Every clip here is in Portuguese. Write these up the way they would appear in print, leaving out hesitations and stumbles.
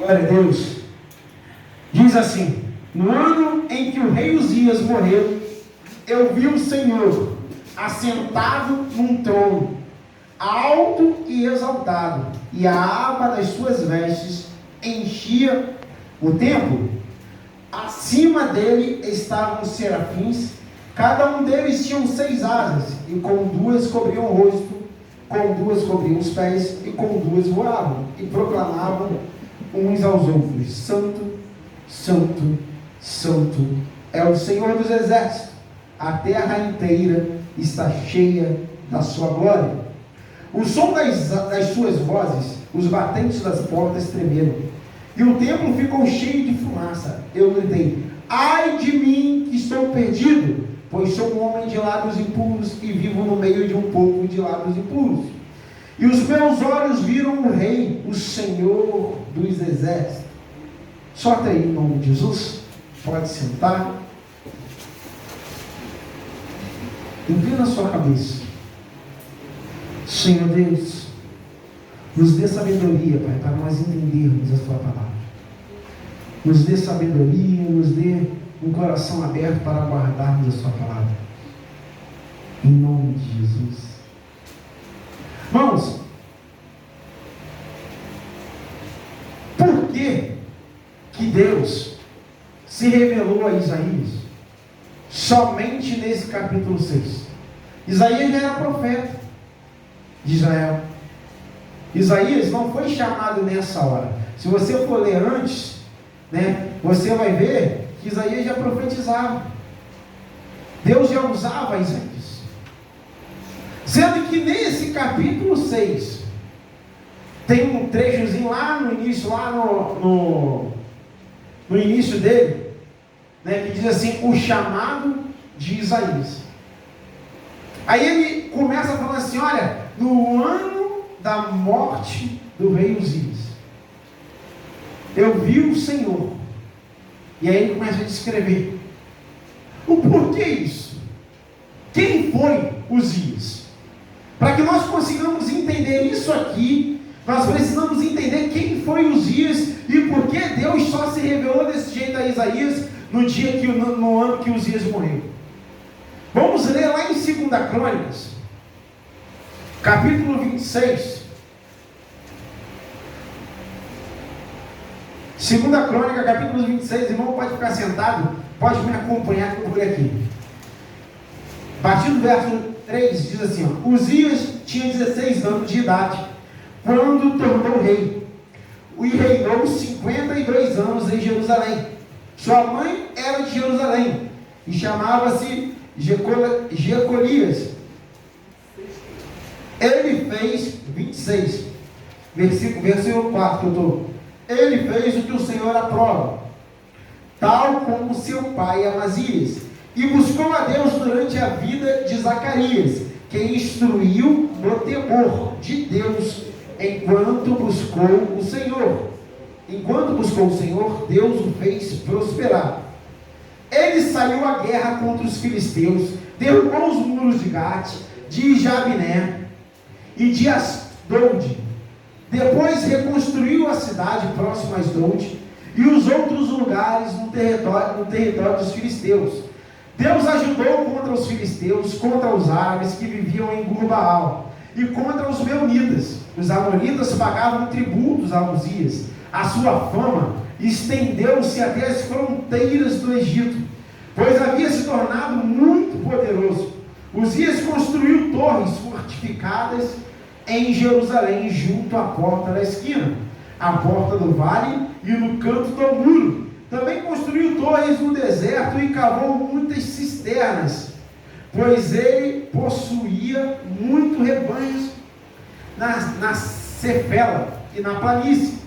Glória a Deus. Diz assim: no ano em que o rei Uzias morreu, eu vi o Senhor assentado num trono, alto e exaltado, e a aba das suas vestes enchia o templo. Acima dele estavam os serafins, cada um deles tinha 6 asas, e com 2 cobriam o rosto, com 2 cobriam os pés, e com 2 voavam, e proclamavam uns aos outros: Santo, Santo, Santo é o Senhor dos exércitos, a terra inteira está cheia da sua glória. O som das suas vozes, os batentes das portas tremeram, e o templo ficou cheio de fumaça. Eu gritei: ai de mim, que estou perdido, pois sou um homem de lábios impuros e vivo no meio de um povo de lábios impuros. E os meus olhos viram o Rei, o Senhor dos exércitos. Solta aí em nome de Jesus. Pode sentar. Inclina a sua cabeça. Senhor Deus, nos dê sabedoria, Pai, para nós entendermos a sua palavra. Nos dê sabedoria, nos dê um coração aberto para guardarmos a sua palavra. Em nome de Jesus. Irmãos, por que Deus se revelou a Isaías somente nesse capítulo 6? Isaías já era profeta de Israel. Isaías não foi chamado nessa hora. Se você for ler antes, você vai ver que Isaías já profetizava. Deus já usava Isaías. Sendo que nesse capítulo 6 tem um trechozinho lá no início, lá no início dele, que diz assim: o chamado de Isaías. Aí ele começa falando assim: olha, no ano da morte do rei Uzias, eu vi o Senhor. E aí ele começa a descrever o porquê isso. Quem foi Uzias? Para que nós consigamos entender isso aqui, nós precisamos entender quem foi Uzias e por que Deus só se revelou desse jeito a Isaías no ano que Uzias morreu. Vamos ler lá em 2 Crônicas, capítulo 26. 2 Crônica, capítulo 26, irmão, pode ficar sentado, pode me acompanhar que eu vou ler aqui. A partir do verso 3 diz assim: ó, Uzias tinha 16 anos de idade quando tornou rei, e reinou 52 anos em Jerusalém. Sua mãe era de Jerusalém e chamava-se Jecolias. Ele fez 26, versículo 4 que eu estou. Ele fez o que o Senhor aprova, tal como seu pai Amazias, e buscou a Deus durante a vida de Zacarias, que instruiu no temor de Deus enquanto buscou o Senhor. Enquanto buscou o Senhor, Deus o fez prosperar. Ele saiu à guerra contra os filisteus, derrubou os muros de Gate, de Jabiné e de Asdod. Depois reconstruiu a cidade próxima a Asdod e os outros lugares no território dos filisteus. Deus ajudou contra os filisteus, contra os árabes que viviam em Gurbaal e contra os meunitas. Os amonitas pagavam tributos a Uzias. A sua fama estendeu-se até as fronteiras do Egito, pois havia se tornado muito poderoso. Uzias construiu torres fortificadas em Jerusalém, junto à porta da esquina, à porta do vale e no canto do muro. Também construiu torres no deserto e cavou muitas cisternas, pois ele possuía muitos rebanhos na Cefela e na planície.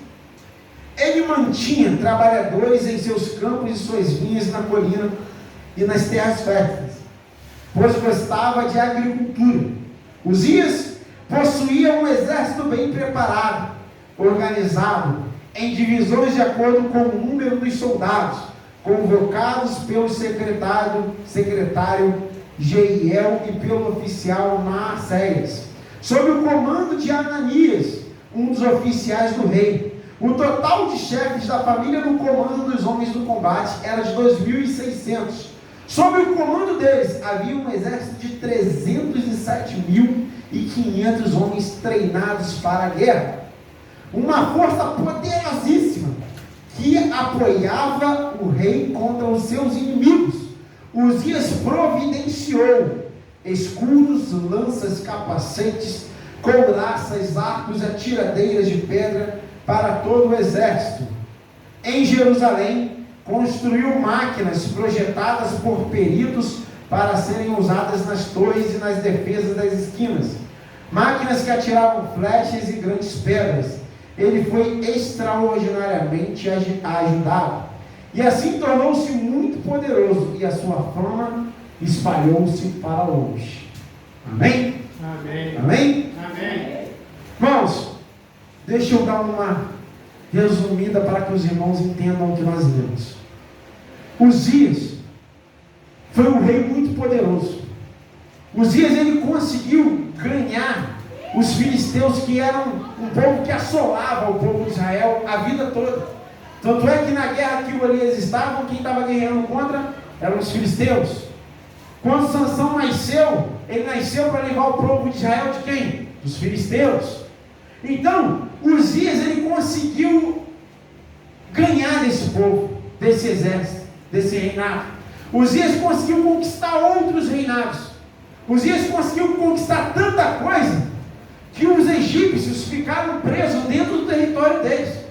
Ele mantinha trabalhadores em seus campos e suas vinhas na colina e nas terras férteis, pois gostava de agricultura. Uzias possuía um exército bem preparado, organizado em divisões de acordo com o número dos soldados, convocados pelo secretário Jeiel e pelo oficial Maacéias, sob o comando de Ananias, um dos oficiais do rei. O total de chefes da família no comando dos homens do combate era de 2.600. Sob o comando deles havia um exército de 307.500 homens treinados para a guerra. Uma força poderosíssima que apoiava o rei contra os seus inimigos. Uzias providenciou escudos, lanças, capacetes, couraças, arcos, atiradeiras de pedra para todo o exército. Em Jerusalém, construiu máquinas projetadas por peritos para serem usadas nas torres e nas defesas das esquinas. Máquinas que atiravam flechas e grandes pedras. Ele foi extraordinariamente ajudado. E assim tornou-se muito poderoso, e a sua fama espalhou-se para longe. Amém? Amém. Amém? Amém. Irmãos, deixa eu dar uma resumida para que os irmãos entendam o que nós lemos. Uzias foi um rei muito poderoso. Uzias, ele conseguiu ganhar os filisteus, que eram um povo que assolava o povo de Israel a vida toda. Tanto é que na guerra que eles estavam, quem estava guerreando contra eram os filisteus. Quando Sansão nasceu, ele nasceu para levar o povo de Israel de quem? Dos filisteus. Então, Uzias, ele conseguiu ganhar desse povo, desse exército, desse reinado. Uzias conseguiu conquistar outros reinados. Uzias conseguiu conquistar tanta coisa que os egípcios ficaram presos dentro do território deles.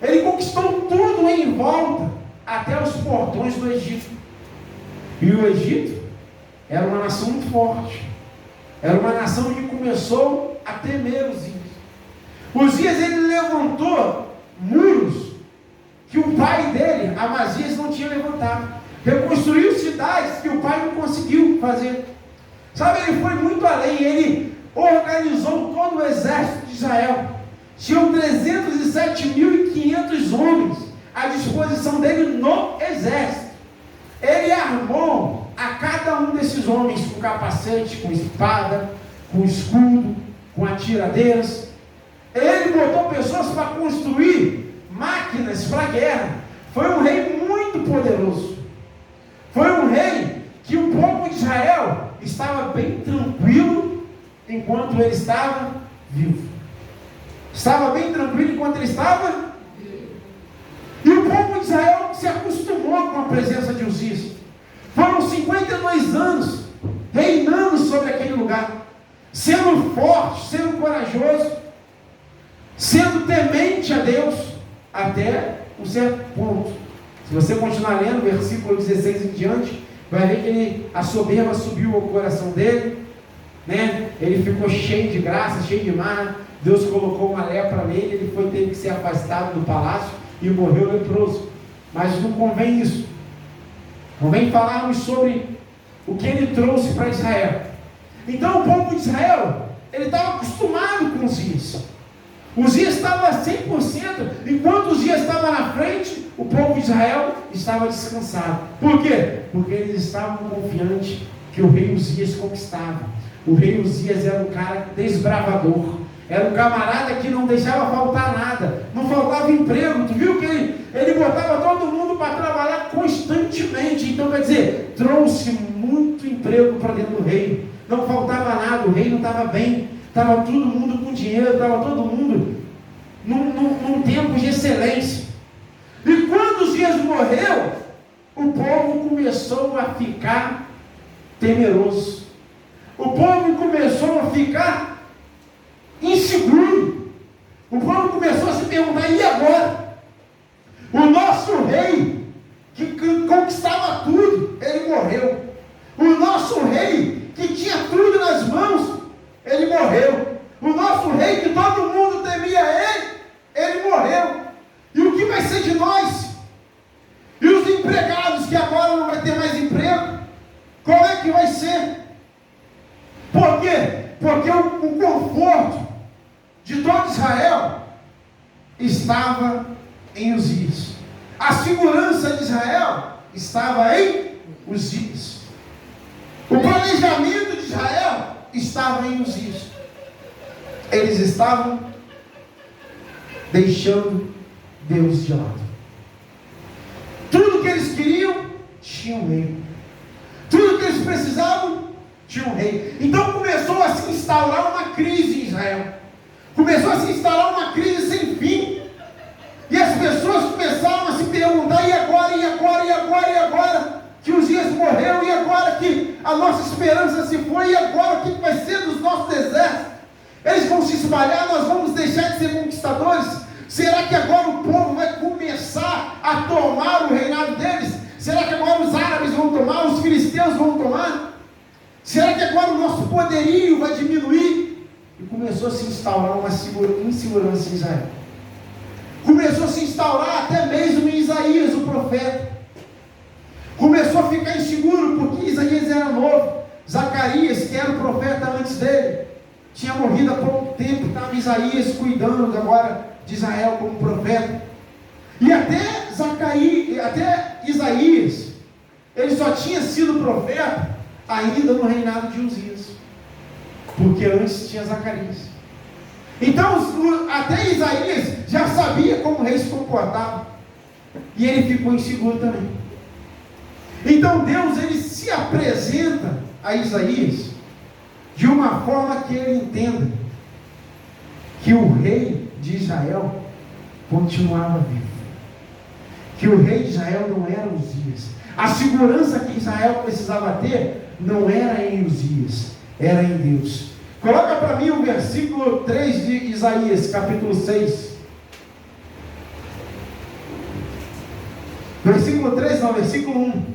Ele conquistou tudo em volta, até os portões do Egito. E o Egito era uma nação muito forte. Era uma nação que começou a temer os ímpios. Uzias, ele levantou muros que o pai dele, Amazias, não tinha levantado. Reconstruiu cidades que o pai não conseguiu fazer. Sabe, ele foi muito além. Ele organizou todo o exército de Israel. Tinham 307.500 homens à disposição dele no exército. Ele armou a cada um desses homens com capacete, com espada, com escudo, com atiradeiras. Ele botou pessoas para construir máquinas para a guerra. Foi um rei muito poderoso. Foi um rei que o povo de Israel estava bem tranquilo enquanto ele estava vivo. Estava bem tranquilo enquanto ele estava vivo. E o povo de Israel se acostumou com a presença de Uzias. Foram 52 anos reinando sobre aquele lugar, sendo forte, sendo corajoso, sendo temente a Deus, até um certo ponto. Se você continuar lendo, versículo 16 em diante, vai ver que a soberba subiu ao coração dele, né? Ele ficou cheio de graça, cheio de mar. Deus colocou uma lepra nele, ele teve que ser afastado do palácio e morreu leproso. Mas não convém isso. Convém falarmos sobre o que ele trouxe para Israel. Então o povo de Israel, ele estava acostumado com Uzias. Uzias estava 100%, enquanto Uzias estava na frente, o povo de Israel estava descansado. Por quê? Porque eles estavam confiantes que o rei Uzias conquistava. O rei Uzias era um cara desbravador, era um camarada que não deixava faltar nada, não faltava emprego. Tu viu que ele botava todo mundo para trabalhar constantemente. Então, quer dizer, trouxe muito emprego para dentro do reino. Não faltava nada, o reino estava bem, estava todo mundo com dinheiro, estava todo mundo num tempo de excelência. E quando Uzias morreu, o povo começou a ficar temeroso. O povo começou a ficar inseguro. O povo começou a se perguntar: e agora? O nosso rei, que conquistava tudo, ele morreu. O nosso rei, que tinha tudo nas mãos, ele morreu. O nosso rei, que todo mundo temia ele morreu. E o que vai ser de nós? E os empregados, que agora não vai ter mais emprego, como é que vai ser? Por quê? Porque o conforto de todo Israel estava em Uzias. A segurança de Israel estava em Uzias. O planejamento de Israel estava em Uzias. Eles estavam deixando Deus de lado. Tudo que eles queriam, tinha um rei. Tudo que eles precisavam, tinha um rei. Então começou a se instaurar uma crise em Israel. Começou a se instaurar uma crise sem fim. E as pessoas começaram a se perguntar: e agora, e agora, e agora, e agora? Que Uzias morreu, e agora que a nossa esperança se foi, e agora o que vai ser dos nossos exércitos? Eles vão se espalhar, nós vamos deixar de ser conquistadores? Será que agora o povo vai começar a tomar o reinado deles? Será que agora os árabes vão tomar, os filisteus vão tomar? Será que agora o nosso poderio vai diminuir? E começou a se instaurar uma insegurança em Israel. Começou a se instaurar até mesmo em Isaías, o profeta. Começou a ficar inseguro, porque Isaías era novo. Zacarias, que era o profeta antes dele, tinha morrido há pouco tempo. Estava Isaías cuidando agora de Israel como profeta. E até Isaías, ele só tinha sido profeta ainda no reinado de Uzias, porque antes tinha Zacarias. Então até Isaías já sabia como o rei se comportava, e ele ficou inseguro também. Então Deus, ele se apresenta a Isaías de uma forma que ele entenda que o rei de Israel continuava vivo, que o rei de Israel não era Uzias. A segurança que Israel precisava ter não era em Uzias, era em Deus. Coloca para mim o versículo 3 de Isaías, capítulo 6. Versículo 3, não, versículo 1.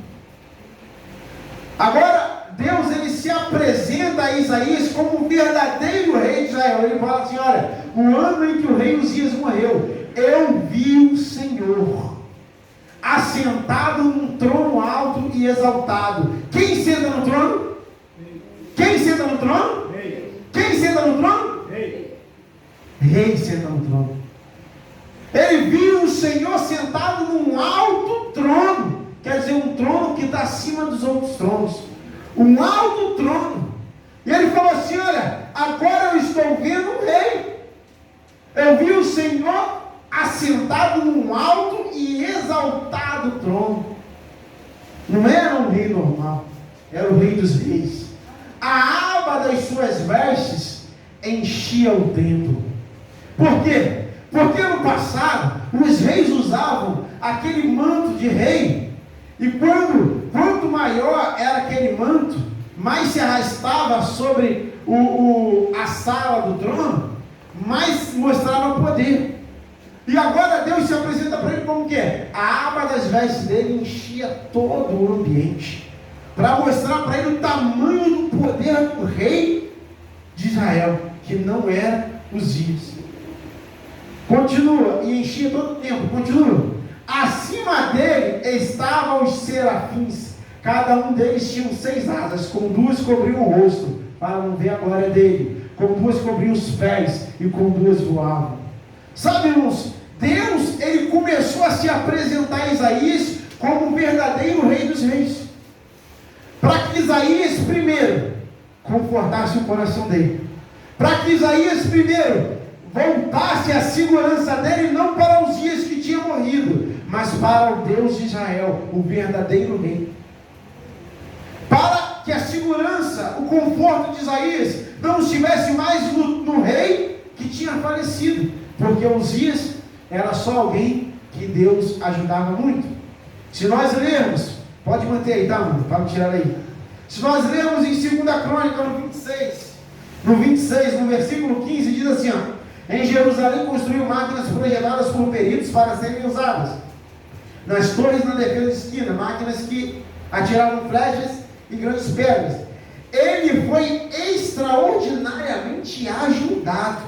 Agora, Deus, ele se apresenta a Isaías como o verdadeiro rei de Israel. Ele fala assim: olha, o ano em que o rei Uzias morreu, eu vi o Senhor assentado num trono alto e exaltado. Quem senta no trono? Quem senta no trono? Quem senta no trono? Rei senta no trono. Ele viu o Senhor sentado num alto trono. Quer dizer, um trono que está acima dos outros tronos. Um alto trono. E ele falou assim: olha, agora eu estou vendo o rei. Eu vi o Senhor assentado num alto e exaltado trono. Não era um rei normal, era o rei dos reis. A aba das suas vestes enchia o templo. Por quê? Porque no passado os reis usavam aquele manto de rei, e quanto maior era aquele manto, mais se arrastava sobre a sala do trono, mais mostrava poder. E agora Deus se apresenta para ele como que é? A aba das vestes dele enchia todo o ambiente, para mostrar para ele o tamanho do poder do rei de Israel, que não era Uzias. Continua, e enchia todo o tempo, continua. Acima dele estavam os serafins, cada um deles tinha 6 asas, com 2 cobriam o rosto, para não ver a glória dele, com 2 cobriam os pés, e com 2 voavam. Sabe, irmãos, Deus, ele começou a se apresentar a Isaías como o verdadeiro rei dos reis, para que Isaías primeiro confortasse o coração dele, para que Isaías primeiro voltasse a segurança dele, não para os dias que tinha morrido, mas para o Deus de Israel, o verdadeiro rei, para que a segurança, o conforto de Isaías não estivesse mais no rei que tinha falecido, porque Uzias era só alguém que Deus ajudava muito. Se nós lermos, pode manter aí, tá, mano? Para não tirar aí. Se nós lermos em 2 Crônica, no 26, no versículo 15, diz assim, ó: em Jerusalém construiu máquinas projetadas por peritos para serem usadas nas torres na defesa de esquina, máquinas que atiravam flechas e grandes pedras. Ele foi extraordinariamente ajudado.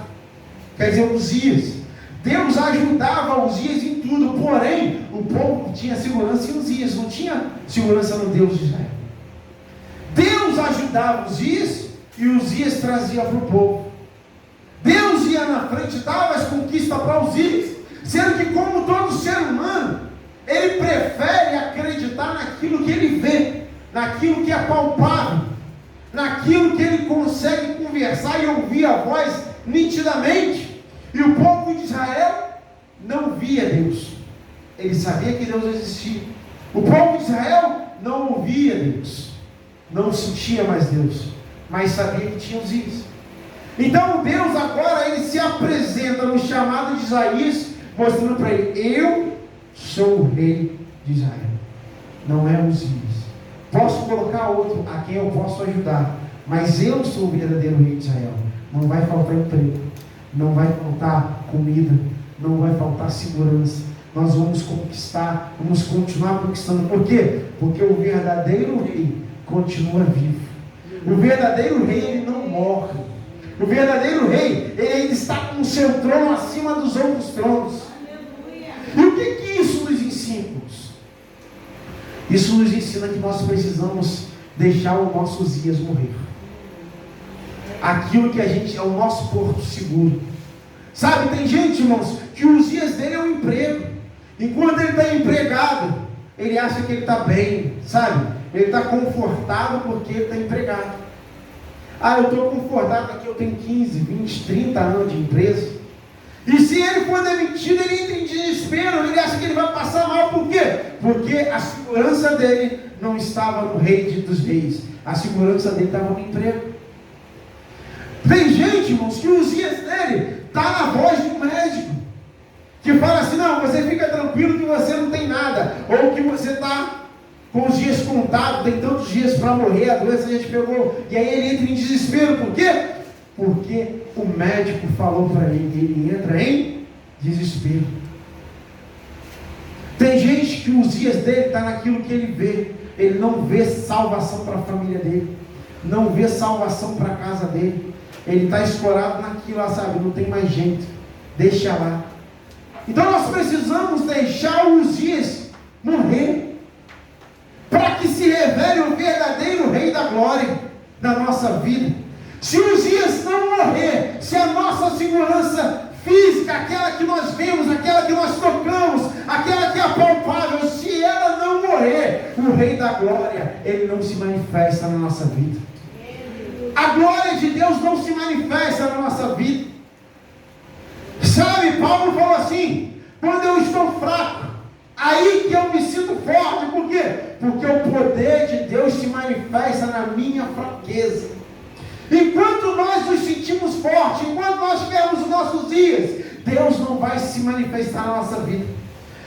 Quer dizer, Uzias, Deus ajudava Uzias em tudo, porém o povo tinha segurança em Uzias, não tinha segurança no Deus de Israel. Deus ajudava Uzias e Uzias trazia para o povo. Deus ia na frente, dava as conquistas para Uzias, sendo que, como todo ser humano, ele prefere acreditar naquilo que ele vê, naquilo que é palpável, naquilo que ele consegue conversar e ouvir a voz nitidamente. E o povo de Israel não via Deus. Ele sabia que Deus existia. O povo de Israel não ouvia Deus, não sentia mais Deus, mas sabia que tinha Uzias. Então Deus agora ele se apresenta no chamado de Isaías, mostrando para ele: eu sou o rei de Israel, não é Uzias. Posso colocar outro a quem eu posso ajudar, mas eu sou o verdadeiro rei de Israel. Não vai faltar emprego, não vai faltar comida, não vai faltar segurança. Nós vamos conquistar, vamos continuar conquistando. Por quê? Porque o verdadeiro rei continua vivo. O verdadeiro rei, ele não morre. O verdadeiro rei, ele ainda está com o seu trono acima dos outros tronos. E o que isso nos ensina? Isso nos ensina que nós precisamos deixar o nosso Uzias morrer. Aquilo que a gente é o nosso porto seguro. Sabe, tem gente, irmãos, que o Uzias dele é um emprego. Enquanto ele está empregado, ele acha que ele está bem, sabe? Ele está confortável porque ele está empregado. Eu estou confortável aqui, eu tenho 15, 20, 30 anos de empresa. E se ele for demitido, ele entra em desespero, ele acha que ele vai passar mal. Por quê? Porque a segurança dele não estava no rei dos reis. A segurança dele estava no emprego. Tem gente, irmãos, que o Uzias dele está na voz de um médico. Que fala assim: não, você fica tranquilo que você não tem nada. Ou que você está com os dias contados, tem tantos dias para morrer, a doença já te pegou. E aí ele entra em desespero. Por quê? Porque o médico falou para ele entra em desespero. Tem gente que os dias dele está naquilo que ele vê. Ele não vê salvação para a família dele, não vê salvação para a casa dele. Ele está escorado naquilo lá, sabe? Não tem mais jeito, deixa lá. Então nós precisamos deixar o Uzias morrer, para que se revele o verdadeiro rei da glória na nossa vida. Se o Uzias não morrer, se a nossa segurança física, aquela que nós vemos, aquela que nós tocamos, aquela que é palpável, se ela não morrer, o rei da glória, ele não se manifesta na nossa vida. A glória de Deus não se manifesta na nossa vida. Sabe, Paulo falou assim: quando eu estou fraco, aí que eu me sinto forte. Por quê? Porque o poder de Deus se manifesta na minha fraqueza. Enquanto nós nos sentimos fortes, enquanto nós tivermos os nossos dias, Deus não vai se manifestar na nossa vida.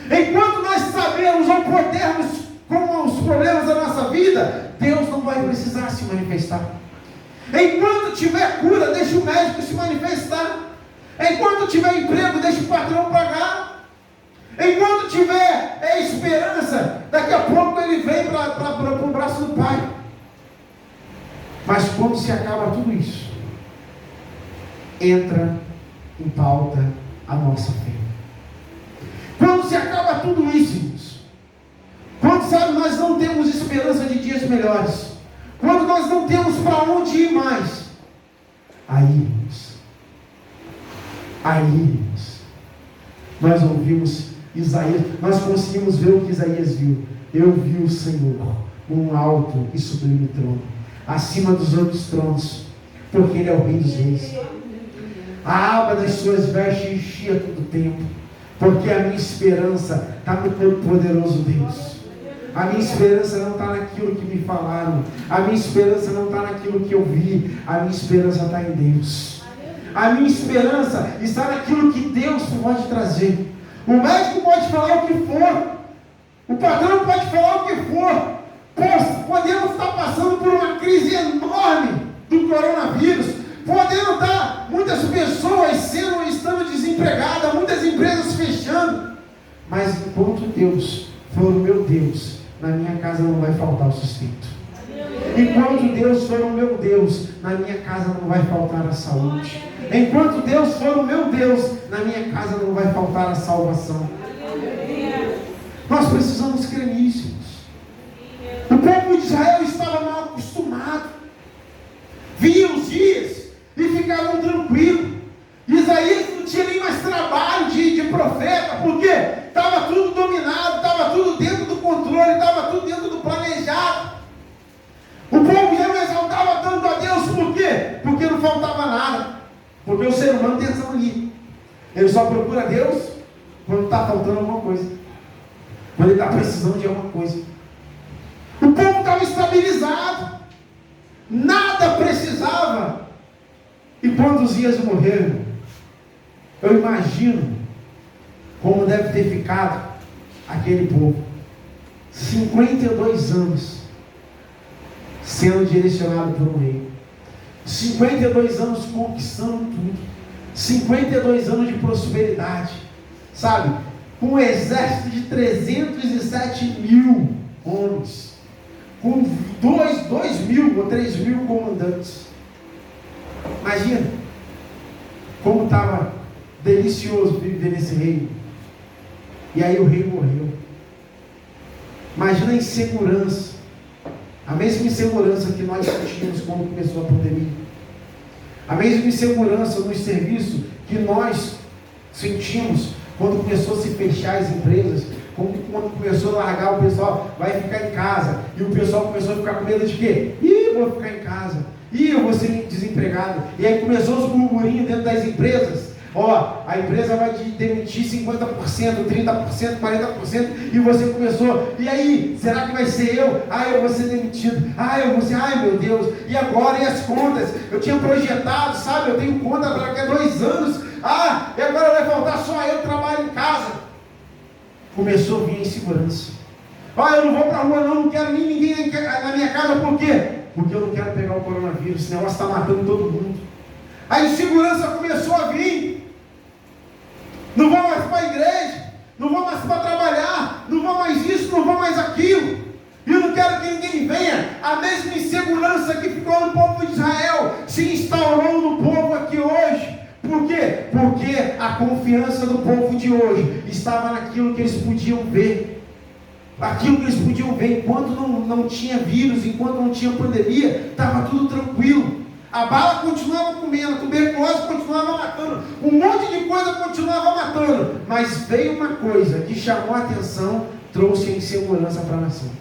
Enquanto nós sabemos ou podemos com os problemas da nossa vida, Deus não vai precisar se manifestar. Enquanto tiver cura, deixa o médico se manifestar. Enquanto tiver emprego, deixa o patrão pagar. Enquanto tiver esperança, daqui a pouco ele vem para o braço do Pai. Mas quando se acaba tudo isso, entra em pauta a nossa fé. Quando se acaba tudo isso, irmãos, quando, sabe, nós não temos esperança de dias melhores, quando nós não temos para onde ir mais, aí, irmãos, nós ouvimos Isaías, nós conseguimos ver o que Isaías viu. Eu vi o Senhor num alto e sublime trono, acima dos outros tronos, porque Ele é o Rei dos Reis. A aba das suas vestes enchia todo o tempo, porque a minha esperança está no Todo-Poderoso Deus. A minha esperança não está naquilo que me falaram, a minha esperança não está naquilo que eu vi, a minha esperança está em Deus. A minha esperança está naquilo que Deus pode trazer. O médico pode falar o que for, o patrão pode falar o que for. Podemos estar passando por uma crise enorme do coronavírus, podendo estar muitas pessoas estando desempregadas, muitas empresas fechando, mas enquanto Deus for o meu Deus, na minha casa não vai faltar o sustento. Enquanto Deus for o meu Deus, na minha casa não vai faltar a saúde. Enquanto Deus for o meu Deus, na minha casa não vai faltar a salvação. Nós precisamos crer nisso. O povo de Israel estava mal acostumado, via os dias e ficavam tranquilos. Isaías não tinha nem mais trabalho de profeta, porque estava tudo dominado, estava tudo dentro do controle, estava tudo dentro do planejado. O povo já não exaltava tanto a Deus, por quê? Porque não faltava nada. Porque o ser humano tem essa mania, ele só procura Deus quando está faltando alguma coisa, quando ele está precisando de alguma coisa. O povo estava estabilizado, nada precisava. E quando os dias morreram, eu imagino como deve ter ficado aquele povo. 52 anos sendo direcionado por um rei, 52 anos conquistando tudo, 52 anos de prosperidade, sabe? Com um exército de 307 mil homens, com 2 mil ou 3 mil comandantes. Imagina como estava delicioso viver nesse reino. E aí o rei morreu. Imagina a insegurança, a mesma insegurança que nós sentimos quando começou a pandemia, a mesma insegurança no serviço que nós sentimos quando começou a se fechar as empresas, quando começou a largar, o pessoal vai ficar em casa, e o pessoal começou a ficar com medo de quê? Vou ficar em casa, eu vou ser desempregado. E aí começou os burburinhos dentro das empresas. A empresa vai te demitir 50%, 30%, 40%, e você começou, e aí, será que vai ser eu? Eu vou ser demitido, eu vou ser, meu Deus, e agora, e as contas? Eu tinha projetado, sabe, eu tenho conta para daqui a 2 anos, e agora vai faltar só eu trabalho em casa. Começou a vir a insegurança. Eu não vou para a rua não quero nem ninguém na minha casa, por quê? Porque eu não quero pegar o coronavírus, esse negócio está matando todo mundo. A insegurança começou a vir. Não vou mais para a igreja, não vou mais para trabalhar, não vou mais isso, não vou mais aquilo. E eu não quero que ninguém venha. A mesma insegurança que ficou no povo de Israel se instaurou no povo aqui hoje. Por quê? Porque a confiança do povo de hoje estava naquilo que eles podiam ver. Aquilo que eles podiam ver enquanto não tinha vírus, enquanto não tinha pandemia, estava tudo tranquilo. A bala continuava comendo, a tuberculose continuava matando, um monte de coisa continuava matando, mas veio uma coisa que chamou a atenção, trouxe a insegurança para a nação.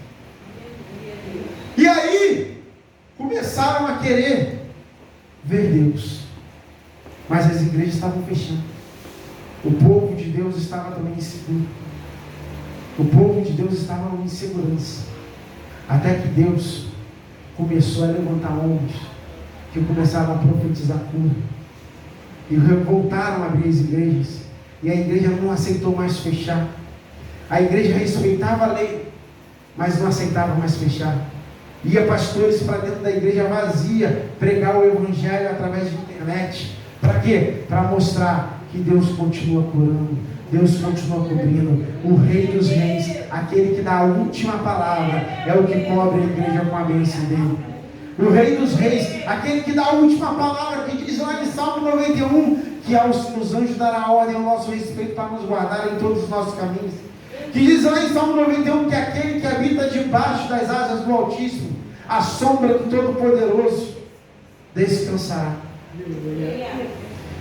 E aí, começaram a querer ver Deus, mas as igrejas estavam fechando, o povo de Deus estava também inseguro, o povo de Deus estava em insegurança, até que Deus começou a levantar homens, que começaram a profetizar cura, e voltaram a abrir as igrejas, e a igreja não aceitou mais fechar. A igreja respeitava a lei, mas não aceitava mais fechar. Ia pastores para dentro da igreja vazia, pregar o evangelho através de internet. Para quê? Para mostrar que Deus continua curando, Deus continua cobrindo. O Rei dos Reis, aquele que dá a última palavra, é o que cobre a igreja com a bênção dele. O Rei dos Reis, aquele que dá a última palavra, que diz lá em Salmo 91, que os anjos dará ordem ao nosso respeito para nos guardar em todos os nossos caminhos. Que diz lá em Salmo 91, que aquele que habita debaixo das asas do Altíssimo, a sombra do Todo-Poderoso, descansará.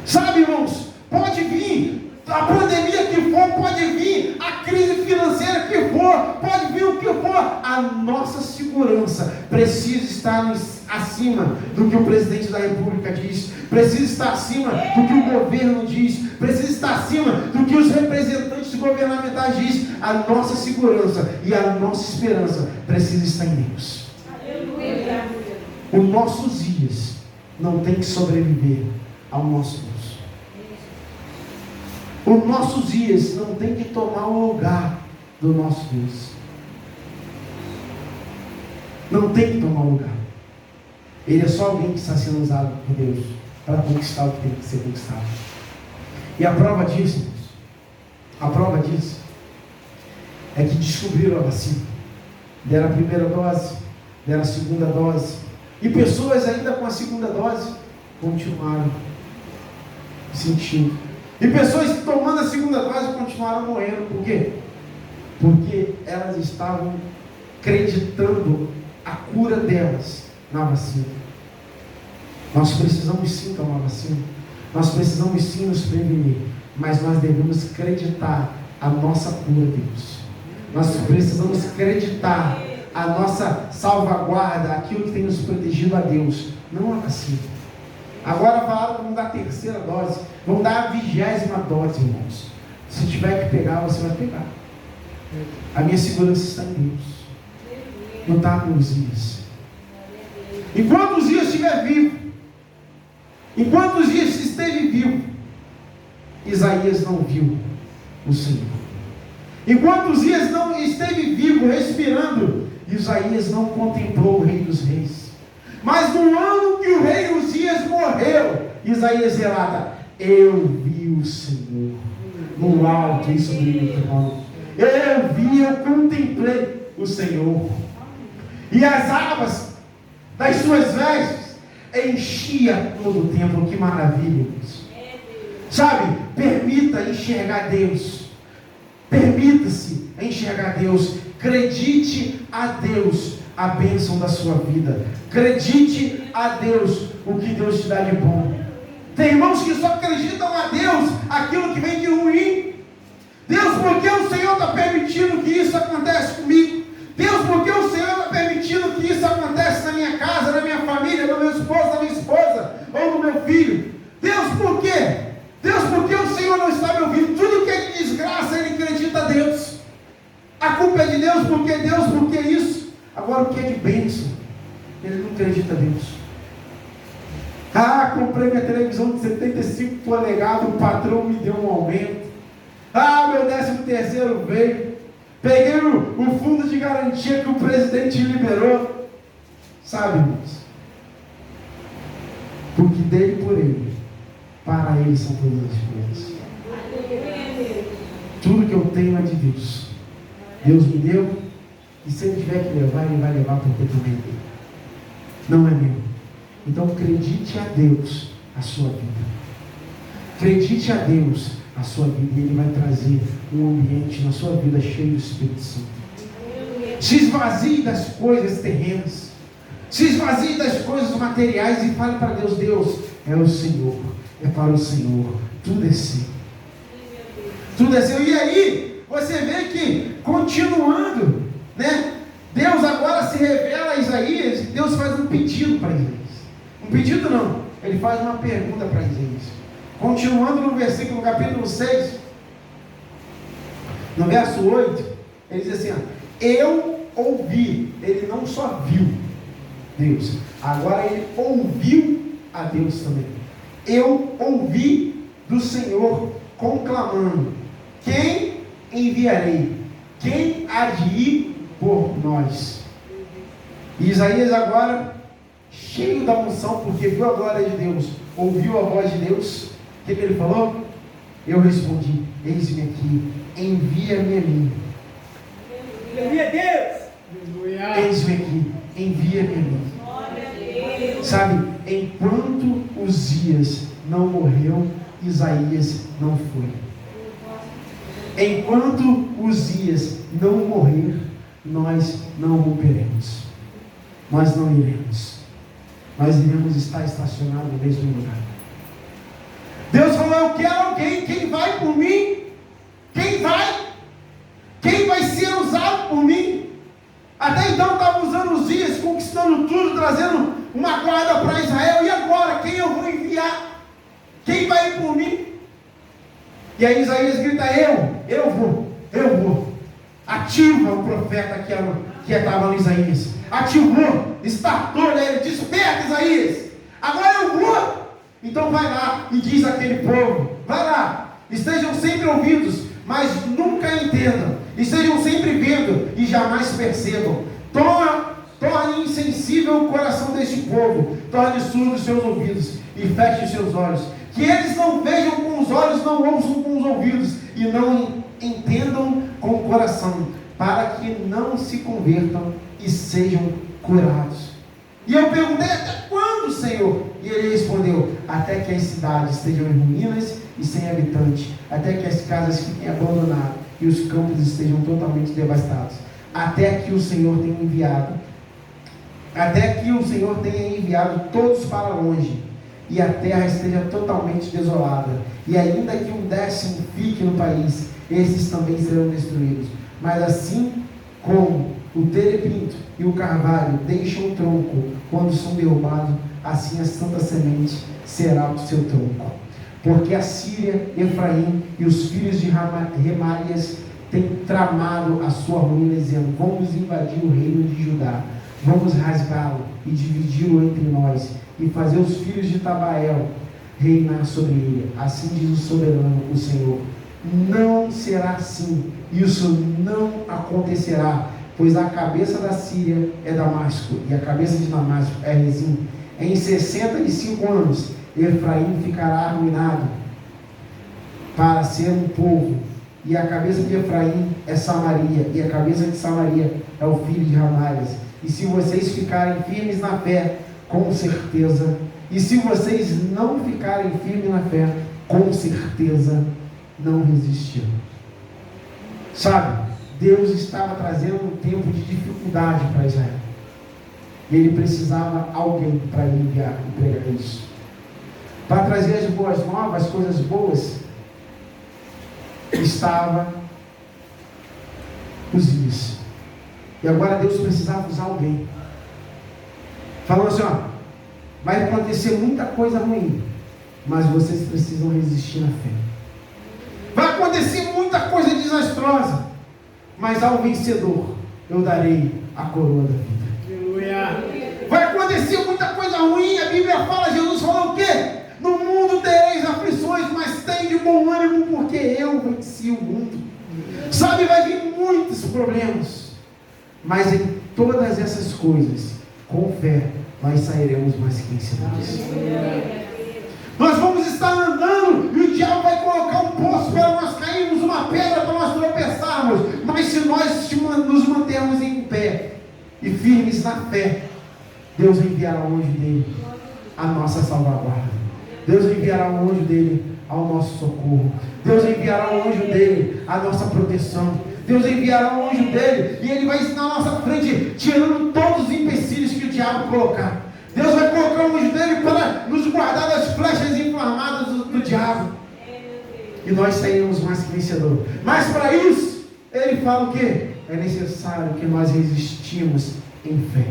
Sabe, irmãos, pode vir a pandemia que for, pode vir a crise financeira que for, pode vir o que for, a nossa segurança precisa estar acima do que o presidente da República diz, precisa estar acima do que o governo diz, precisa estar acima do que os representantes governamentais dizem. A nossa segurança e a nossa esperança precisa estar em Deus. Aleluia. Os nossos dias não tem que sobreviver ao nosso Deus. Os nossos dias não tem que tomar o lugar do nosso Deus. Não tem que tomar o lugar. Ele é só alguém que está sendo usado por Deus para conquistar o que tem que ser conquistado. E a prova disso, irmãos, a prova disso é que descobriram a vacina. Deram a primeira dose, deram a segunda dose, e pessoas ainda com a segunda dose continuaram sentindo. E pessoas tomando a segunda dose continuaram morrendo. Por quê? Porque elas estavam acreditando a cura delas na vacina. Nós precisamos sim tomar vacina. Nós precisamos sim nos prevenir. Mas nós devemos acreditar a nossa cura, Deus. Nós precisamos acreditar a nossa salvaguarda, aquilo que tem nos protegido a Deus, não a vacina. Agora falaram que vão dar a terceira dose, vão dar a 20ª dose, irmãos. Se tiver que pegar, você vai pegar. A minha segurança está em Deus. Não está com Uzias. Enquanto Uzias estiver vivo, enquanto Uzias esteve vivo, Isaías não viu o Senhor. Enquanto Uzias não esteve vivo, respirando, Isaías não contemplou o Rei dos Reis. Mas no ano que o rei Uzias morreu, Isaías relata: eu vi o Senhor no alto e sublime trono. Eu vi, eu contemplei o Senhor. E as abas das suas vestes enchia todo o templo. Que maravilha isso. Sabe, permita enxergar Deus. Permita-se enxergar Deus. Acredite a Deus a bênção da sua vida. Acredite a Deus o que Deus te dá de bom. Tem irmãos que só acreditam a Deus aquilo que vem de ruim. Deus, por que o Senhor está permitindo que isso aconteça comigo? Deus, por que o Senhor está permitindo que isso aconteça na minha casa, na minha família, no meu esposo, na minha esposa, ou no meu filho? Deus, por quê? Deus, por que o Senhor não está me ouvindo? Tudo que é de desgraça, ele acredita a Deus. A culpa é de Deus, porque isso. Agora, o que é de bênção, ele não acredita a Deus. Ah, comprei minha televisão de 75 polegadas, o patrão me deu um aumento. Ah, meu 13º veio. Peguei o fundo de garantia que o presidente liberou. Sabe, irmãos? Porque dele e por ele, para ele são todas as coisas. Tudo que eu tenho é de Deus. Deus me deu, e se ele tiver que levar, ele vai levar porque também é dele. Não é meu. Então acredite a Deus a sua vida. Acredite a Deus a sua vida, e ele vai trazer um ambiente na sua vida cheio do Espírito Santo. Se esvazie das coisas terrenas. Se esvazie das coisas materiais e fale para Deus: Deus, é o Senhor, é para o Senhor, tudo é seu. Tudo é seu. E aí, você vê que, continuando, né? Deus agora se revela a Isaías, e Deus faz um pedido para Isaías. Um pedido não, ele faz uma pergunta para Isaías. Continuando no versículo, capítulo 6, no verso 8, ele diz assim: eu ouvi. Ele não só viu Deus, agora ele ouviu a Deus também. Eu ouvi do Senhor conclamando: quem enviarei? Quem há de ir por nós? E Isaías agora, cheio da unção, porque viu a glória de Deus, ouviu a voz de Deus. O que ele falou? Eu respondi: eis-me aqui, envia-me a mim. Envia Deus. Eis-me aqui, envia-me a mim. Sabe, enquanto Uzias não morreu, Isaías não foi. Enquanto Uzias não morrer, nós não romperemos. Nós não iremos. Nós iremos estar estacionados no mesmo lugar. Deus falou: eu quero alguém. Quem vai por mim? Quem vai? Quem vai ser usado por mim? Até então estava usando Uzias, conquistando tudo, trazendo uma guarda para Israel. E agora, quem eu vou enviar? Quem vai ir por mim? E aí Isaías grita: eu vou. Ativa o profeta que estava no Isaías. Ativou, estartou nele: desperta, Isaías, agora eu vou. Então vai lá e diz àquele povo: vai lá, estejam sempre ouvidos, mas nunca entendam, estejam sempre vendo e jamais percebam. Torne insensível o coração deste povo, torne surdos os seus ouvidos e feche os seus olhos, que eles não vejam com os olhos, não ouçam com os ouvidos e não entendam com o coração, para que não se convertam e sejam curados. E eu perguntei: até quando, Senhor? E ele respondeu: até que as cidades estejam em ruínas e sem habitante, até que as casas fiquem abandonadas e os campos estejam totalmente devastados, até que o Senhor tenha enviado todos para longe e a terra esteja totalmente desolada, e ainda que 1/10 fique no país, esses também serão destruídos. Mas assim como o terebinto e o carvalho deixam o tronco quando são derrubados, assim a santa semente será o seu tronco. porque a Síria, Efraim e os filhos de Remalias têm tramado a sua ruína, dizendo: vamos invadir o reino de Judá, vamos rasgá-lo e dividi-lo entre nós, e fazer os filhos de Tabael reinar sobre ele. Assim diz o soberano, o Senhor. Não será assim, isso não acontecerá, pois a cabeça da Síria é Damasco, e a cabeça de Damasco é Rezim. Em 65 anos, Efraim ficará arruinado para ser um povo, e a cabeça de Efraim é Samaria, e a cabeça de Samaria é o filho de Ramalias. E se vocês ficarem firmes na fé, com certeza, e se vocês não ficarem firmes na fé, com certeza não resistirão. Sabe, Deus estava trazendo um tempo de dificuldade para Israel, e Ele precisava de alguém para enviar e pregar isso, para trazer as boas novas, as coisas boas. Estava Uzias, e agora Deus precisava usar alguém, falando assim: ó, vai acontecer muita coisa ruim, mas vocês precisam resistir na fé. Vai acontecer muita coisa desastrosa, mas ao vencedor eu darei a coroa da vida. Vai acontecer muita coisa ruim, a Bíblia fala, Jesus falou o quê? No mundo tereis aflições, mas tem de bom ânimo, porque eu venci o mundo. Sabe, vai vir muitos problemas, mas em todas essas coisas, com fé, nós sairemos mais que vencedores. Nós vamos estar andando e o diabo vai colocar um poço para nós cairmos, uma pedra para nós tropeçarmos, mas se nós nos mantermos em pé e firmes na fé, Deus enviará o anjo dele a nossa salvaguarda. Deus enviará o anjo dele ao nosso socorro. Deus enviará o anjo dele à nossa proteção. Deus enviará o anjo dele e ele vai estar na nossa frente, tirando todos os empecilhos que o diabo colocar. Deus vai colocar o anjo dele para nos guardar das flechas inflamadas do diabo, e nós sairemos mais que vencedor. Mas para isso, ele fala o quê? É necessário que nós resistimos em fé.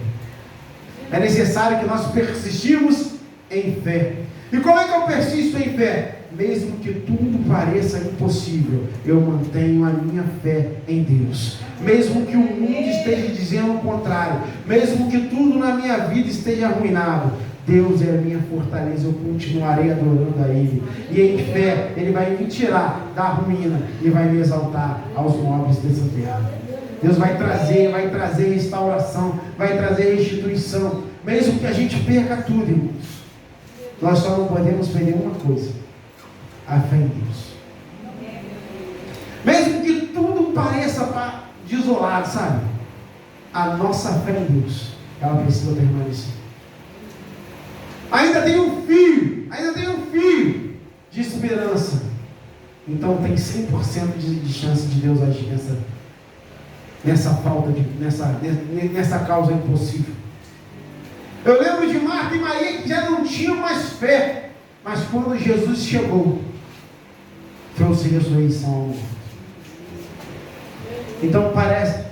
É necessário que nós persistimos em fé. E como é que eu persisto em fé? Mesmo que tudo pareça impossível, eu mantenho a minha fé em Deus. Mesmo que o mundo esteja dizendo o contrário, mesmo que tudo na minha vida esteja arruinado, Deus é a minha fortaleza, eu continuarei adorando a Ele. E em fé, Ele vai me tirar da ruína e vai me exaltar aos nobres dessa terra. Deus vai trazer restauração, vai trazer restituição. Mesmo que a gente perca tudo, irmãos, nós só não podemos perder uma coisa: a fé em Deus. Mesmo que tudo pareça desolado, sabe? A nossa fé em Deus, ela precisa permanecer. Ainda tem um fio de esperança. Então tem 100% de chance de Deus agir nessa causa impossível. Eu lembro de Marta e Maria que já não tinham mais fé, mas quando Jesus chegou, trouxe ressurreição ao mundo. Então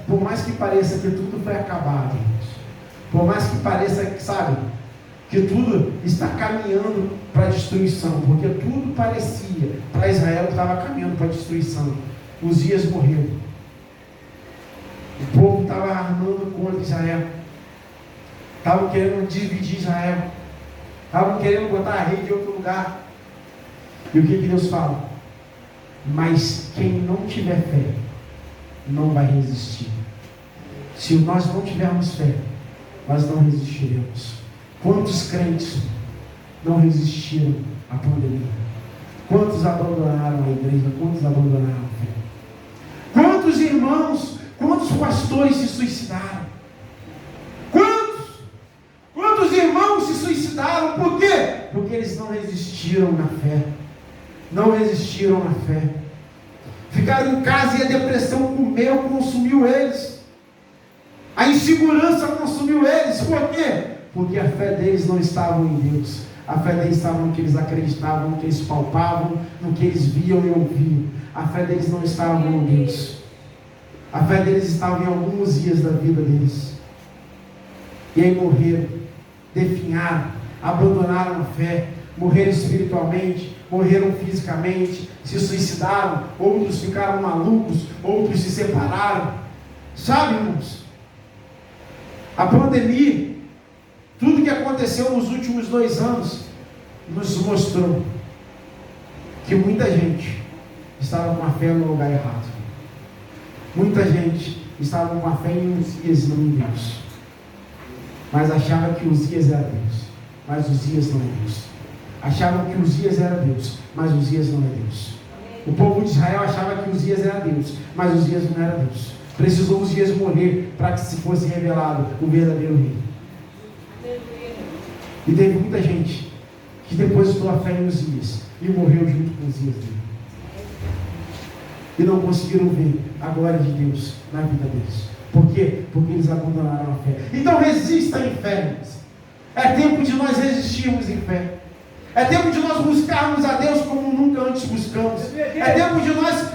por mais que pareça que tudo foi acabado, por mais que pareça que, sabe, que tudo está caminhando para a destruição, porque tudo parecia para Israel que estava caminhando para a destruição. Uzias morreu, o povo estava armando contra Israel, estavam querendo dividir Israel, estavam querendo botar a rei de outro lugar. E o que Deus fala? Mas quem não tiver fé não vai resistir. Se nós não tivermos fé, nós não resistiremos. Quantos crentes não resistiram à pandemia? Quantos abandonaram a igreja? Quantos abandonaram a fé? Quantos irmãos, quantos pastores se suicidaram? Quantos irmãos se suicidaram? Por quê? Porque eles não resistiram na fé. Não resistiram na fé. Ficaram em casa e a depressão consumiu eles. A insegurança consumiu eles. Por quê? Porque a fé deles não estava em Deus. A fé deles estava no que eles acreditavam, no que eles palpavam, no que eles viam e ouviam. A fé deles não estava em Deus. A fé deles estava em alguns dias da vida deles. E aí morreram, definharam, abandonaram a fé, morreram espiritualmente, morreram fisicamente, se suicidaram, outros ficaram malucos, outros se separaram. Sabe, irmãos? A pandemia, tudo que aconteceu nos últimos 2 anos, nos mostrou que muita gente estava com a fé no lugar errado. Muita gente estava com a fé em Uzias e não em Deus. Mas achava que Uzias era Deus. Mas Uzias não é Deus. Achavam que Uzias era Deus. Mas Uzias não é Deus. O povo de Israel achava que Uzias era Deus. Mas Uzias não era Deus. Precisou Uzias morrer para que se fosse revelado o verdadeiro rei. E teve muita gente que depositou a fé em Uzias e morreu junto com Uzias dele. E não conseguiram ver a glória de Deus na vida deles. Por quê? Porque eles abandonaram a fé. Então resista em fé. É tempo de nós resistirmos em fé. É tempo de nós buscarmos a Deus como nunca antes buscamos. É tempo de nós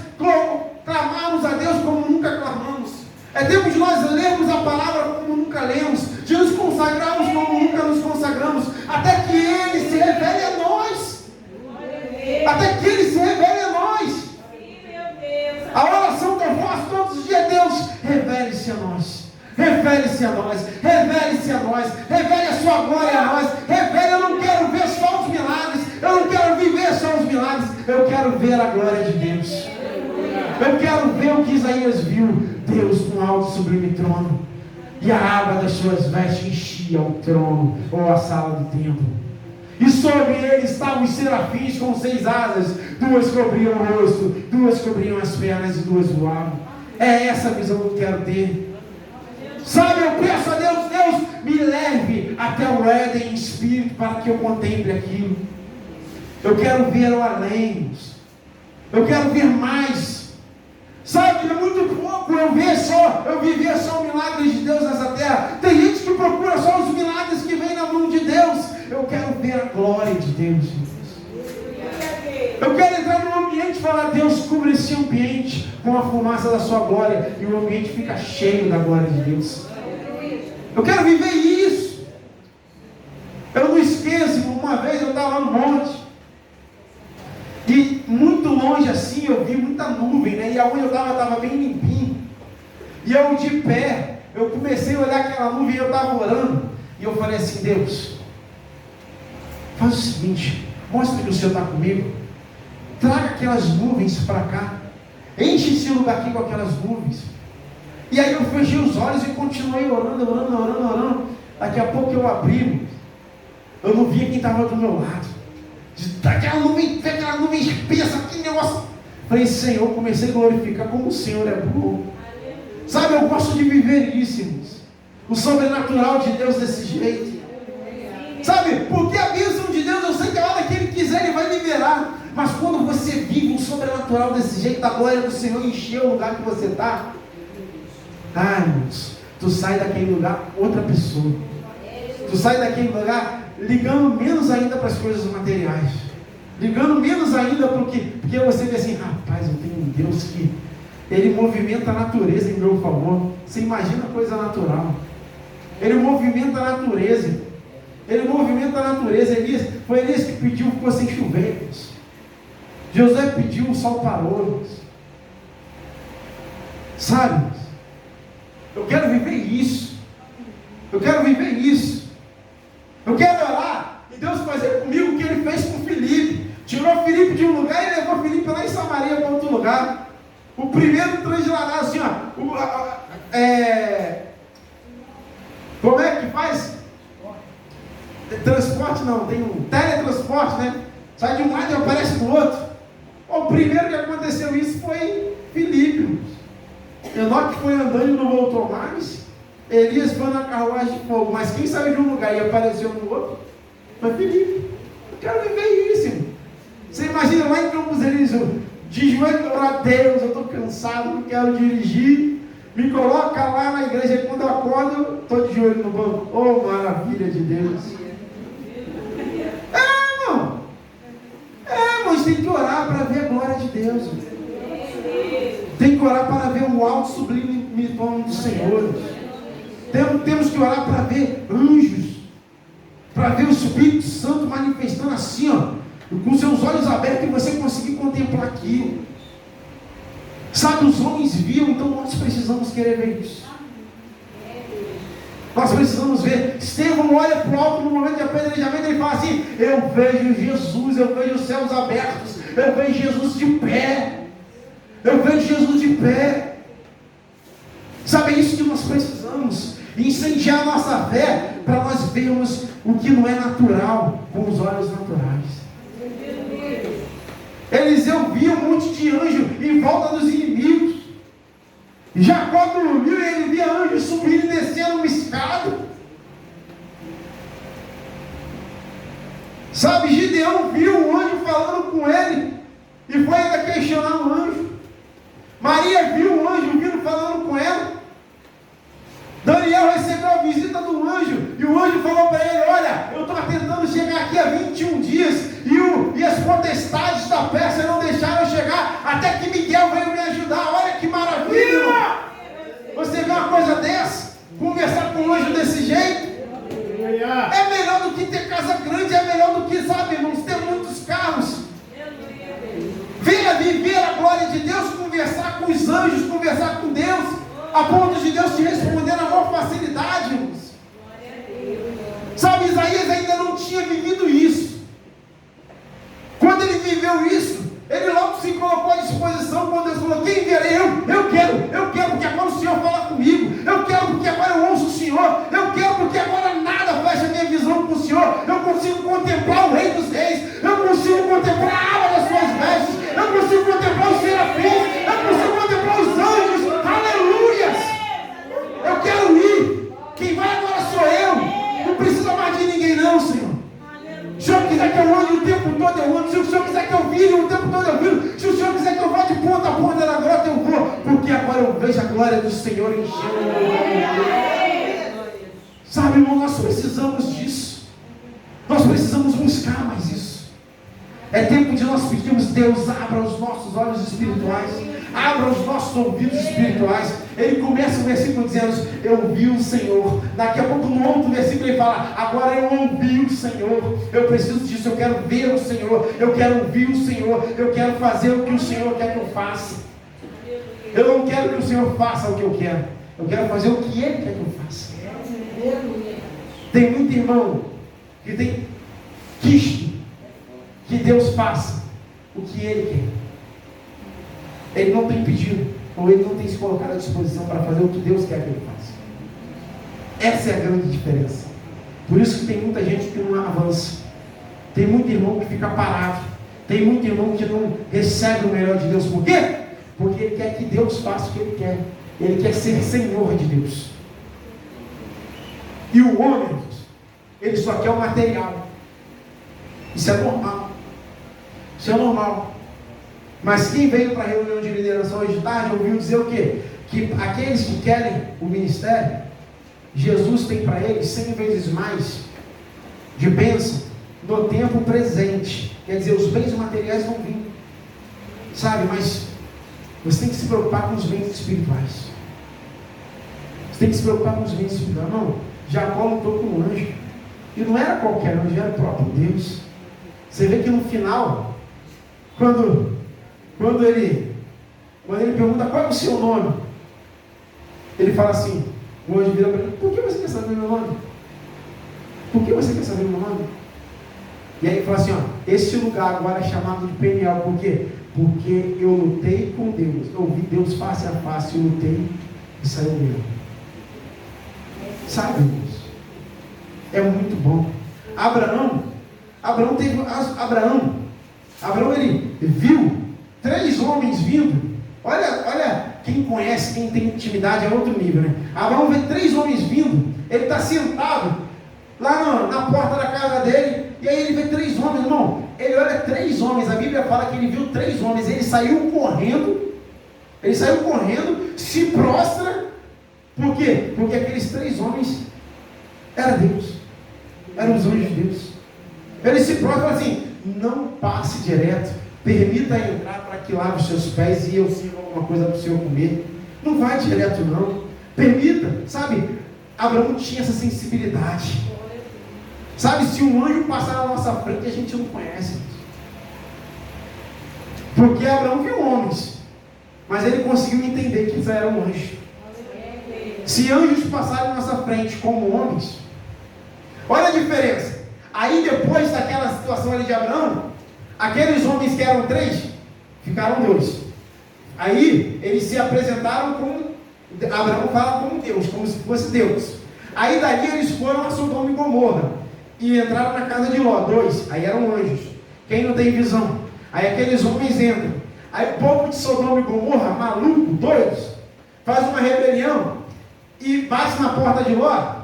clamarmos a Deus como nunca clamamos. É tempo de nós lermos a palavra como nunca lemos. De nos consagrarmos como nunca nos consagramos. Até que Ele se revele a nós. Até que Ele se revele a nós. A oração que eu faço todos os dias, Deus, revele-se a nós. Revele-se a nós. Revele-se a nós. Revele a sua glória a nós. Revele, eu não quero ver só os milagres. Eu não quero viver só os milagres. Eu quero ver a glória de Deus. Eu quero ver o que Isaías viu. Deus num alto sublime trono. E a aba das suas vestes enchia o trono, ou a sala do templo. E sobre ele estavam os serafins com 6 asas. 2 cobriam o rosto, 2 cobriam as pernas e 2 voavam. É essa a visão que eu quero ter. Sabe, eu peço a Deus, Deus, me leve até o Éden em espírito para que eu contemple aquilo. Eu quero ver o além. Eu quero ver mais. Sabe, é muito pouco eu viver só o milagre de Deus nessa terra. Tem gente que procura só os milagres que vêm na mão de Deus. Eu quero ver a glória de Deus. Eu quero entrar no ambiente e falar, Deus, cubra esse ambiente com a fumaça da sua glória. E o ambiente fica cheio da glória de Deus. Eu quero viver isso. Eu não esqueço, uma vez eu estava no monte. E muito longe assim, eu vi muita nuvem, né? E aonde eu estava bem limpinho. E eu de pé, eu comecei a olhar aquela nuvem e eu estava orando. E eu falei assim, Deus, faz o seguinte, mostra que o Senhor está comigo. Traga aquelas nuvens para cá. Enche esse lugar aqui com aquelas nuvens. E aí eu fechei os olhos e continuei orando. Daqui a pouco eu abri. Eu não via quem estava do meu lado. Aquela nuvem espessa, que negócio. Falei, Senhor, comecei a glorificar como o Senhor é bom. Sabe, eu gosto de viver isso, irmãos. O sobrenatural de Deus desse jeito. Sabe, porque a bênção de Deus, eu sei que a hora que Ele quiser, Ele vai liberar. Mas quando você vive o sobrenatural desse jeito, a glória do Senhor encher o lugar que você está. Irmãos, tu sai daquele lugar outra pessoa. Tu sai daquele lugar ligando menos ainda para as coisas materiais. Ligando menos ainda porque você vê assim, rapaz, eu tenho um Deus que Ele movimenta a natureza em meu favor. Você imagina coisa natural. Ele movimenta a natureza. Ele movimenta a natureza. Foi Elias que pediu, ficou sem chover. Josué pediu, o sol parou. Sabe? Eu quero viver isso. Eu quero viver isso. Eu quero orar e Deus fazer comigo o que Ele fez com Filipe. Tirou Filipe de um lugar e levou Filipe lá em Samaria para outro lugar. O primeiro transladar assim, como é que faz? Transporte não, tem um teletransporte, né? Sai de um lado e aparece do outro. O primeiro que aconteceu isso foi Filipe. Enoque foi andando e não voltou mais. Elias foi na carruagem de fogo. Mas quem saiu de um lugar e apareceu no outro foi Filipe. Eu quero viver isso, irmão. Você imagina lá em Campos Elíseos, de joelho orar a Deus, eu estou cansado, não quero dirigir. Me coloca lá na igreja e quando eu acordo, eu estou de joelho no banco. Oh, maravilha de Deus. Irmão. Mas tem que orar para ver a glória de Deus. Tem que orar para ver o alto sublime nome do Senhor. Temos que orar para ver anjos. Para ver o Espírito Santo manifestando assim, com seus olhos abertos e você conseguir contemplar aquilo. Sabe, os homens viam, então nós precisamos querer ver isso. Nós precisamos ver. Estevão olha para o alto no momento de apedrejamento, ele fala assim: eu vejo Jesus, eu vejo os céus abertos, eu vejo Jesus de pé, eu vejo Jesus de pé. Sabe, é isso que nós precisamos, incendiar a nossa fé, para nós vermos o que não é natural com os olhos naturais. Eliseu via um monte de anjo em volta dos inimigos. Jacó dormiu e ele via anjos subindo e descendo uma escada. Sabe, Gideão viu um anjo falando com ele e foi ainda questionar o anjo. Maria viu um anjo vindo falando com ela. Daniel recebeu a visita do anjo e o anjo falou para ele: olha, eu estou tentando chegar aqui há 21 dias e as potestades da Pérsia não deixaram eu chegar, até que Miguel veio me ajudar. Olha que maravilha! Você vê uma coisa dessa? Conversar com um anjo desse jeito? É melhor do que ter casa grande, é melhor do que, sabe, irmãos, ter muitos carros. Venha viver a glória de Deus, conversar com os anjos, conversar com Deus, a ponto de Deus te responder na maior facilidade, irmãos. Sabe, Isaías ainda não tinha vivido isso. Quando ele viveu isso, ele logo se colocou à disposição. Quando Deus falou: quem verei? Eu quero, porque agora o Senhor fala comigo. Eu quero, porque agora eu ouço o Senhor. Eu quero, porque agora nada fecha a minha visão com o Senhor. Eu consigo contemplar o Rei dos Reis. Eu consigo contemplar a aba das suas vestes. Eu consigo contemplar os serafins. Eu consigo contemplar os anjos. Aleluias! Eu quero ir. Quem vai agora sou eu. Não precisa mais de ninguém não, Senhor. Se o Senhor quiser que eu ande o tempo todo, eu ando. Se o Senhor quiser que eu vire o tempo todo, eu viro. Se o Senhor quiser que eu vá de ponta a ponta da grota, eu vou. Porque agora eu vejo a glória do Senhor enchendo. Sabe, irmão, nós precisamos disso. Nós precisamos buscar mais isso. É tempo de nós pedirmos: Deus, abra os nossos olhos espirituais, abra os nossos ouvidos espirituais. Ele começa o versículo dizendo: eu vi o Senhor. Daqui a pouco no outro versículo ele fala: agora eu ouvi o Senhor. Eu preciso disso, eu quero ver o Senhor, eu quero ouvir o Senhor, eu quero fazer o que o Senhor quer que eu faça. Eu não quero que o Senhor faça o que eu quero fazer o que Ele quer que eu faça. Tem muito irmão que tem quisto que Deus faça o que Ele quer. Ele não tem pedido, ou ele não tem se colocado à disposição para fazer o que Deus quer que ele faça. Essa é a grande diferença. Por isso que tem muita gente que não avança. Tem muito irmão que fica parado. Tem muito irmão que não recebe o melhor de Deus. Por quê? Porque ele quer que Deus faça o que ele quer. Ele quer ser Senhor de Deus. E o homem, ele só quer o material. Isso é normal. Isso é normal. Mas quem veio para a reunião de liderança hoje de tarde ouviu dizer o quê? Que aqueles que querem o ministério, Jesus tem para eles 100 vezes mais de bênção no tempo presente. Quer dizer, os bens materiais vão vir. Sabe, mas você tem que se preocupar com os bens espirituais. Você tem que se preocupar com os bens espirituais. Não, Jacó lutou com um anjo. E não era qualquer anjo, era o próprio Deus. Você vê que no final, quando ele pergunta qual é o seu nome, ele fala assim, o anjo vira para ele: por que você quer saber meu nome? Por que você quer saber meu nome? E aí ele fala assim: ó, esse lugar agora é chamado de Peniel. Por quê? Porque eu lutei com Deus, eu vi Deus face a face, eu lutei e saiu meu. Sabe, irmãos? É muito bom. Abraão ele viu 3 homens vindo. Olha, quem conhece, quem tem intimidade é outro nível, né? Abraão vê 3 homens vindo. Ele está sentado lá na porta da casa dele. E aí ele vê 3 homens, irmão. Ele olha 3 homens. A Bíblia fala que ele viu 3 homens. Ele saiu correndo, se prostra. Por quê? Porque aqueles 3 homens eram Deus, eram os anjos de Deus. Ele se prostra e fala assim: não passe direto, permita entrar para que lave os seus pés e eu sirva alguma coisa para o Senhor comer. Não vai direto não, permita. Sabe, Abraão tinha essa sensibilidade. Sabe, se um anjo passar na nossa frente, a gente não conhece. Porque Abraão viu homens, mas ele conseguiu entender que isso era um anjo. Se anjos passarem na nossa frente como homens, olha a diferença. Aí depois daquela situação ali de Abraão, aqueles homens que eram 3, ficaram 2. Aí eles se apresentaram como, Abraão fala como Deus, como se fosse Deus. Aí dali eles foram a Sodoma e Gomorra e entraram na casa de Ló, 2, aí eram anjos. Quem não tem visão? Aí aqueles homens entram. Aí o povo de Sodoma e Gomorra, maluco, doidos, faz uma rebelião e bate na porta de Ló.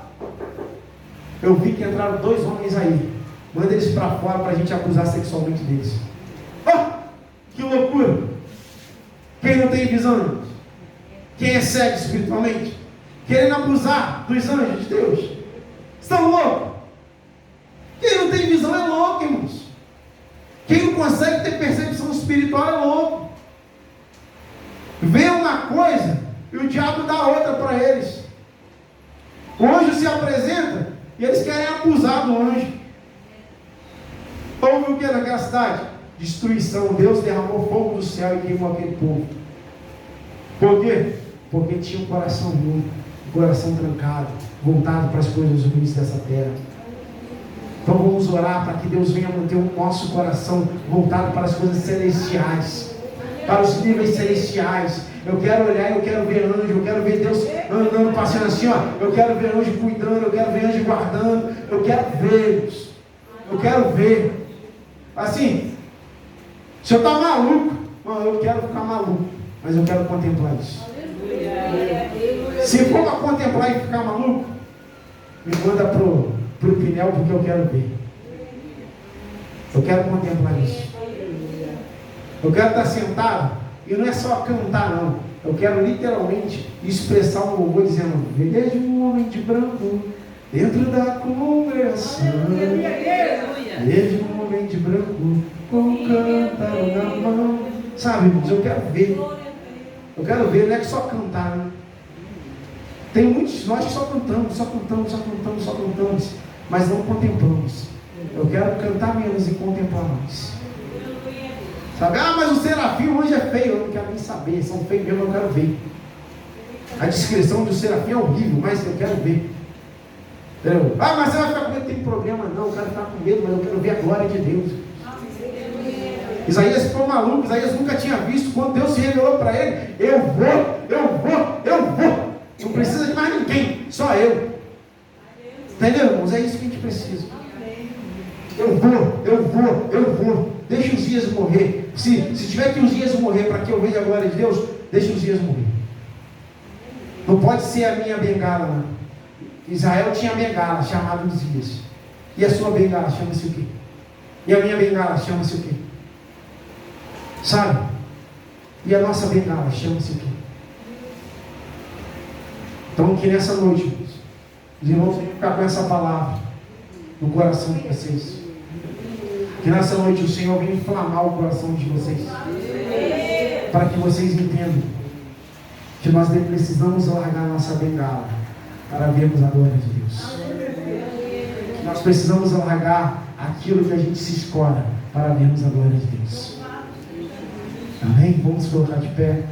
Eu vi que entraram 2 homens aí. Manda eles para fora para a gente abusar sexualmente deles. Oh, que loucura! Quem não tem visão? Quem é cego espiritualmente? Querendo abusar dos anjos de Deus? Estão loucos? Quem não tem visão é louco, irmãos. Quem não consegue ter percepção espiritual é louco. Vê uma coisa e o diabo dá outra para eles. O anjo se apresenta e eles querem abusar do anjo. Houve o que naquela cidade? Destruição. Deus derramou fogo do céu e queimou aquele povo. Por quê? Porque tinha um coração ruim, um coração trancado, voltado para as coisas ruins dessa terra. Então vamos orar para que Deus venha manter o nosso coração voltado para as coisas celestiais, para os níveis celestiais. Eu quero olhar, eu quero ver anjo, eu quero ver Deus andando, passando assim, ó. Eu quero ver anjo cuidando, eu quero ver anjo guardando, eu quero ver, eu quero ver. Assim, se eu estou maluco, não, eu quero ficar maluco, mas eu quero contemplar isso. Se for para contemplar e ficar maluco, me manda pro Pinel, porque eu quero ver. Eu quero contemplar isso. Eu quero estar sentado, e não é só cantar não. Eu quero literalmente expressar um louvor dizendo: vejo um homem de branco dentro da congregação. Vejo um homem de branco com um cântaro na mão. Sabe, irmãos, eu quero ver. Eu quero ver, não é que só cantar, né? Tem muitos de nós que só cantamos, mas não contemplamos. Eu quero cantar menos e contemplar mais. Sabe? Ah, mas o serafim, o anjo é feio. Eu não quero nem saber, são feios mesmo, eu quero ver. A descrição do serafim é horrível, mas eu quero ver. Entendeu? Ah, mas você vai ficar com medo, tem problema não, eu quero ficar com medo, mas eu quero ver a glória de Deus. Isaías ficou maluco, Isaías nunca tinha visto. Quando Deus se revelou para ele: eu vou. Não precisa de mais ninguém, só eu. Entendeu, irmãos? É isso que a gente precisa. Eu vou. Deixa os dias morrer. Se tiver que os dias morrer para que eu veja a glória de Deus, deixa os dias morrer. Não pode ser a minha bengala, não. Israel tinha bengala chamada Uzias. E a sua bengala chama-se o quê? E a minha bengala chama-se o quê? Sabe? E a nossa bengala chama-se o quê? Então que nessa noite, os irmãos vão ficar com essa palavra no coração de vocês. Que nessa noite o Senhor venha inflamar o coração de vocês, para que vocês entendam que nós precisamos largar a nossa bengala para vermos a glória de Deus. Que nós precisamos largar aquilo que a gente se escora para vermos a glória de Deus. Amém? Vamos colocar de pé.